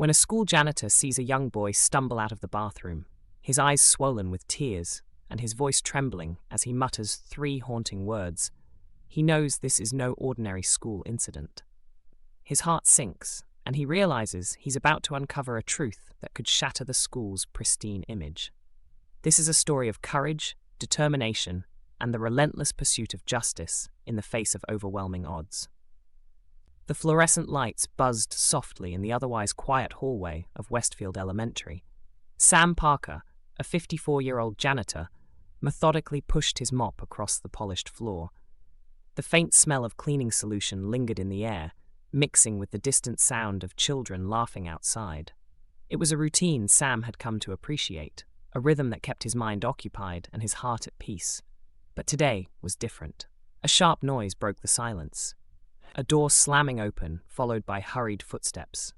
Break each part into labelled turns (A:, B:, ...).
A: when a school janitor sees a young boy stumble out of the bathroom, his eyes swollen with tears and his voice trembling as he mutters 3 haunting words, he knows this is no ordinary school incident. His heart sinks, and he realizes he's about to uncover a truth that could shatter the school's pristine image. This is a story of courage, determination, and the relentless pursuit of justice in the face of overwhelming odds. The fluorescent lights buzzed softly in the otherwise quiet hallway of Westfield Elementary. Sam Parker, a 54-year-old janitor, methodically pushed his mop across the polished floor. The faint smell of cleaning solution lingered in the air, mixing with the distant sound of children laughing outside. It was a routine Sam had come to appreciate, a rhythm that kept his mind occupied and his heart at peace. But today was different. A sharp noise broke the silence. A door slamming open, followed by hurried footsteps.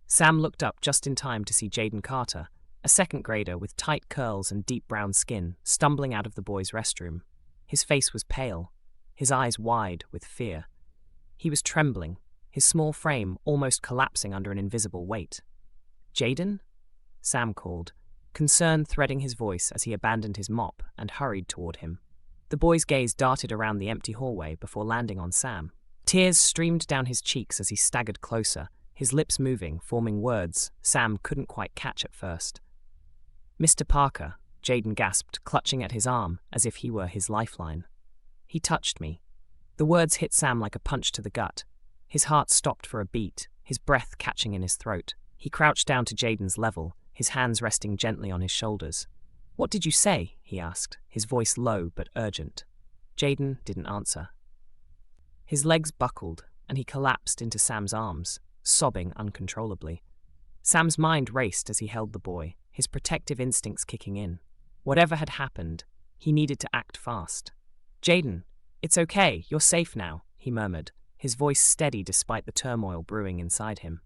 A: Sam looked up just in time to see Jaden Carter, a second grader with tight curls and deep brown skin, stumbling out of the boys' restroom. His face was pale, his eyes wide with fear. He was trembling, his small frame almost collapsing under an invisible weight. "Jaden?" Sam called, concern threading his voice as he abandoned his mop and hurried toward him. The boy's gaze darted around the empty hallway before landing on Sam. Tears streamed down his cheeks as he staggered closer, his lips moving, forming words Sam couldn't quite catch at first. "Mr. Parker," Jaden gasped, clutching at his arm as if he were his lifeline. "He touched me." The words hit Sam like a punch to the gut. His heart stopped for a beat, his breath catching in his throat. He crouched down to Jaden's level, his hands resting gently on his shoulders. "What did you say?" he asked, his voice low but urgent. Jaden didn't answer. His legs buckled, and he collapsed into Sam's arms, sobbing uncontrollably. Sam's mind raced as he held the boy, his protective instincts kicking in. Whatever had happened, he needed to act fast. "Jaden, it's okay, you're safe now," he murmured, his voice steady despite the turmoil brewing inside him.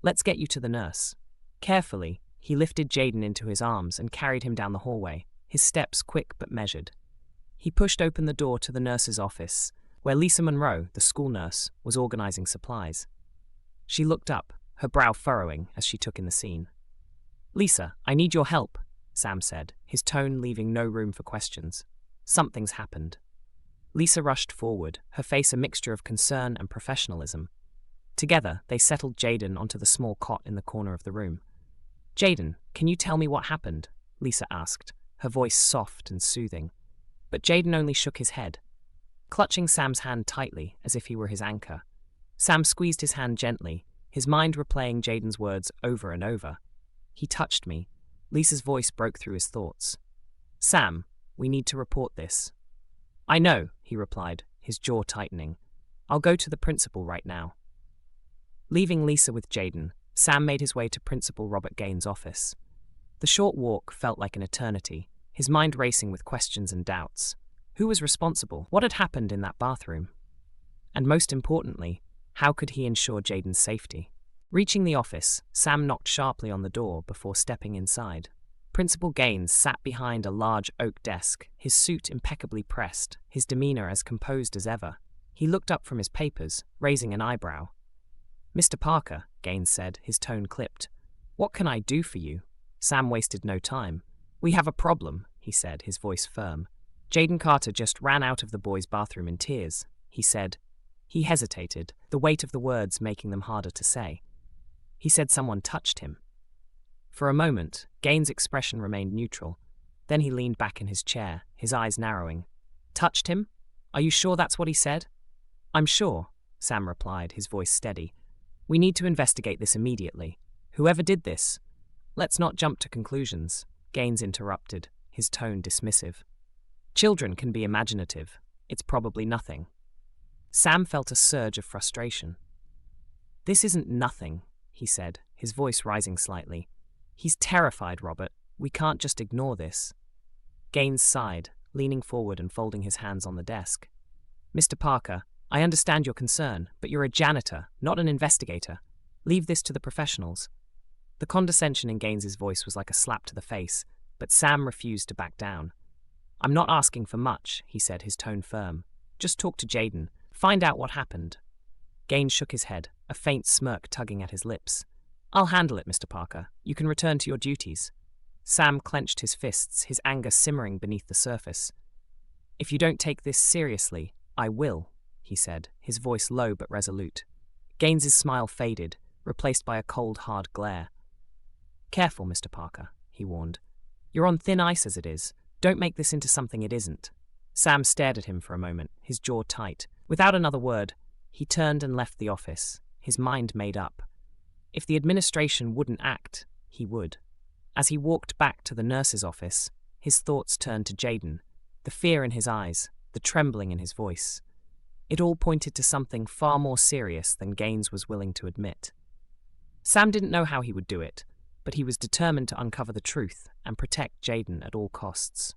A: "Let's get you to the nurse." Carefully, he lifted Jaden into his arms and carried him down the hallway, his steps quick but measured. He pushed open the door to the nurse's office, where Lisa Monroe, the school nurse, was organizing supplies. She looked up, her brow furrowing as she took in the scene. "Lisa, I need your help," Sam said, his tone leaving no room for questions. "Something's happened." Lisa rushed forward, her face a mixture of concern and professionalism. Together, they settled Jaden onto the small cot in the corner of the room. "Jaden, can you tell me what happened?" Lisa asked, her voice soft and soothing. But Jaden only shook his head. Clutching Sam's hand tightly, as if he were his anchor, Sam squeezed his hand gently, his mind replaying Jaden's words over and over. "He touched me." Lisa's voice broke through his thoughts. "Sam, we need to report this." "I know," he replied, his jaw tightening. "I'll go to the principal right now." Leaving Lisa with Jaden, Sam made his way to Principal Robert Gaines' office. The short walk felt like an eternity, his mind racing with questions and doubts. Who was responsible? What had happened in that bathroom? And most importantly, how could he ensure Jaden's safety? Reaching the office, Sam knocked sharply on the door before stepping inside. Principal Gaines sat behind a large oak desk, his suit impeccably pressed, his demeanor as composed as ever. He looked up from his papers, raising an eyebrow. "Mr. Parker," Gaines said, his tone clipped. "What can I do for you?" Sam wasted no time. "We have a problem," he said, his voice firm. "Jaden Carter just ran out of the boys' bathroom in tears," he said. He hesitated, the weight of the words making them harder to say. He said someone touched him. For a moment, Gaines' expression remained neutral. Then he leaned back in his chair, his eyes narrowing. "Touched him? Are you sure that's what he said?" "I'm sure," Sam replied, his voice steady. "We need to investigate this immediately. Whoever did this—" "Let's not jump to conclusions," Gaines interrupted, his tone dismissive. "Children can be imaginative. It's probably nothing." Sam felt a surge of frustration. "This isn't nothing," he said, his voice rising slightly. "He's terrified, Robert. We can't just ignore this." Gaines sighed, leaning forward and folding his hands on the desk. "Mr. Parker, I understand your concern, but you're a janitor, not an investigator. Leave this to the professionals." The condescension in Gaines's voice was like a slap to the face, but Sam refused to back down. "I'm not asking for much," he said, his tone firm. "Just talk to Jaden. Find out what happened." Gaines shook his head, a faint smirk tugging at his lips. I'll handle it, Mr. Parker. You can return to your duties. Sam clenched his fists, his anger simmering beneath the surface. If you don't take this seriously, I will, he said, his voice low but resolute. Gaines's smile faded, replaced by a cold, hard glare. Careful, Mr. Parker, he warned. You're on thin ice as it is. Don't make this into something it isn't. Sam stared at him for a moment, his jaw tight. Without another word, he turned and left the office, his mind made up. If the administration wouldn't act, he would. As he walked back to the nurse's office, his thoughts turned to Jaden, the fear in his eyes, the trembling in his voice. It all pointed to something far more serious than Gaines was willing to admit. Sam didn't know how he would do it, but he was determined to uncover the truth and protect Jaden at all costs.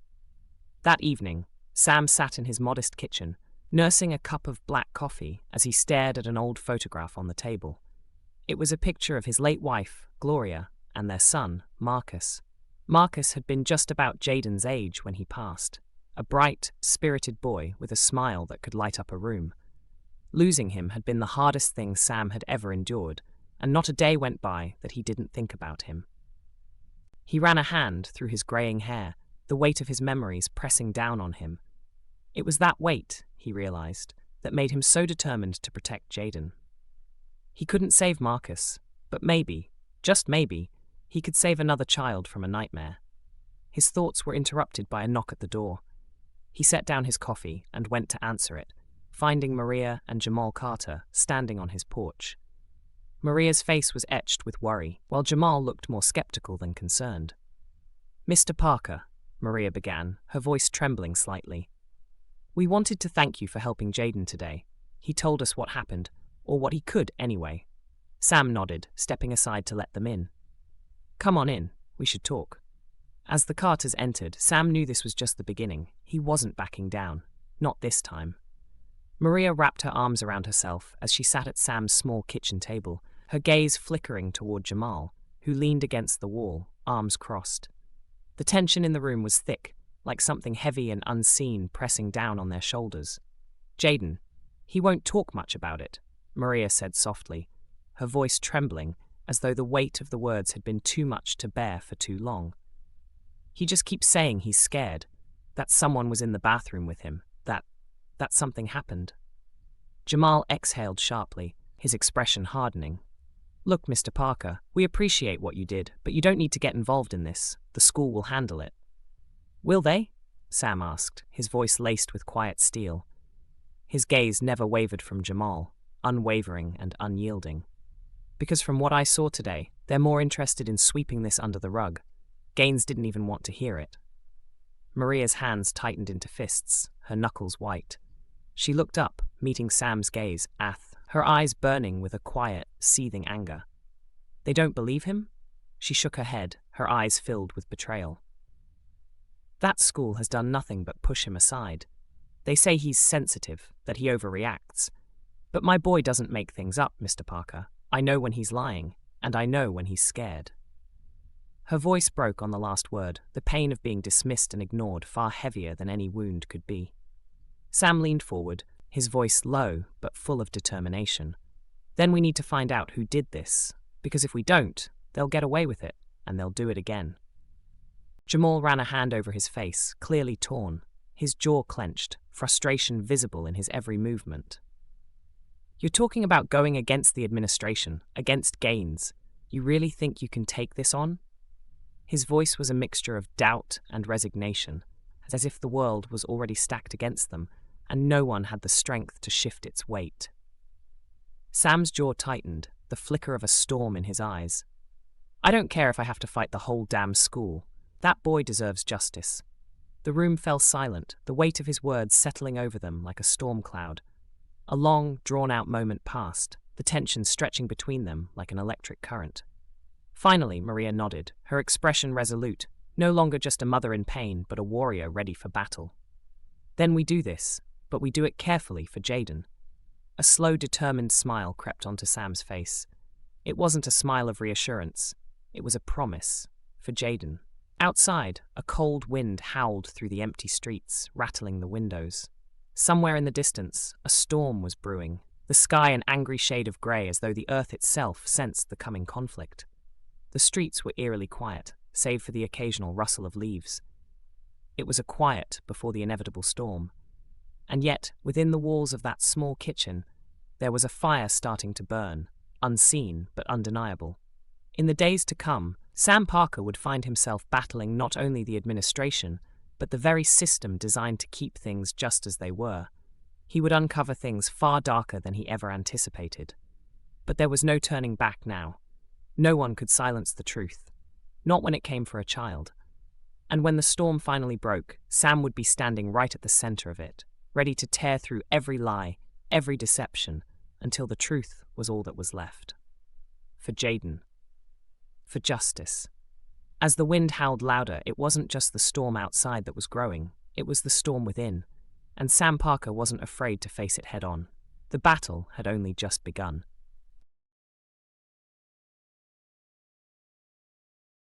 A: That evening, Sam sat in his modest kitchen, nursing a cup of black coffee as he stared at an old photograph on the table. It was a picture of his late wife, Gloria, and their son, Marcus. Marcus had been just about Jaden's age when he passed, a bright, spirited boy with a smile that could light up a room. Losing him had been the hardest thing Sam had ever endured, and not a day went by that he didn't think about him. He ran a hand through his greying hair, the weight of his memories pressing down on him. It was that weight, he realized, that made him so determined to protect Jaden. He couldn't save Marcus, but maybe, just maybe, he could save another child from a nightmare. His thoughts were interrupted by a knock at the door. He set down his coffee and went to answer it, finding Maria and Jamal Carter standing on his porch. Maria's face was etched with worry, while Jamal looked more skeptical than concerned. Mr. Parker, Maria began, her voice trembling slightly. We wanted to thank you for helping Jaden today. He told us what happened, or what he could anyway. Sam nodded, stepping aside to let them in. Come on in, we should talk. As the Carters entered, Sam knew this was just the beginning. He wasn't backing down. Not this time. Maria wrapped her arms around herself as she sat at Sam's small kitchen table, her gaze flickering toward Jamal, who leaned against the wall, arms crossed. The tension in the room was thick, like something heavy and unseen pressing down on their shoulders. Jaden, he won't talk much about it, Maria said softly, her voice trembling as though the weight of the words had been too much to bear for too long. He just keeps saying he's scared, that someone was in the bathroom with him, that something happened. Jamal exhaled sharply, his expression hardening. Look, Mr. Parker, we appreciate what you did, but you don't need to get involved in this. The school will handle it. Will they? Sam asked, his voice laced with quiet steel. His gaze never wavered from Jamal, unwavering and unyielding. Because from what I saw today, they're more interested in sweeping this under the rug. Gaines didn't even want to hear it. Maria's hands tightened into fists, her knuckles white. She looked up, meeting Sam's gaze, her eyes burning with a quiet, seething anger. They don't believe him? She shook her head, her eyes filled with betrayal. That school has done nothing but push him aside. They say he's sensitive, that he overreacts. But my boy doesn't make things up, Mr. Parker. I know when he's lying, and I know when he's scared. Her voice broke on the last word, the pain of being dismissed and ignored far heavier than any wound could be. Sam leaned forward, his voice low but full of determination. Then we need to find out who did this, because if we don't, they'll get away with it, and they'll do it again. Jamal ran a hand over his face, clearly torn, his jaw clenched, frustration visible in his every movement. You're talking about going against the administration, against Gaines. You really think you can take this on? His voice was a mixture of doubt and resignation, as if the world was already stacked against them, and no one had the strength to shift its weight. Sam's jaw tightened, the flicker of a storm in his eyes. I don't care if I have to fight the whole damn school. That boy deserves justice. The room fell silent, the weight of his words settling over them like a storm cloud. A long, drawn-out moment passed, the tension stretching between them like an electric current. Finally, Maria nodded, her expression resolute, no longer just a mother in pain, but a warrior ready for battle. Then we do this, but we do it carefully for Jaden. A slow, determined smile crept onto Sam's face. It wasn't a smile of reassurance. It was a promise, for Jaden. Outside, a cold wind howled through the empty streets, rattling the windows. Somewhere in the distance, a storm was brewing, the sky an angry shade of grey as though the earth itself sensed the coming conflict. The streets were eerily quiet, save for the occasional rustle of leaves. It was a quiet before the inevitable storm. And yet, within the walls of that small kitchen, there was a fire starting to burn, unseen but undeniable. In the days to come, Sam Parker would find himself battling not only the administration, but the very system designed to keep things just as they were. He would uncover things far darker than he ever anticipated. But there was no turning back now. No one could silence the truth, not when it came for a child. And when the storm finally broke, Sam would be standing right at the center of it, ready to tear through every lie, every deception, until the truth was all that was left. For Jaden. For justice. As the wind howled louder, it wasn't just the storm outside that was growing, it was the storm within. And Sam Parker wasn't afraid to face it head on. The battle had only just begun.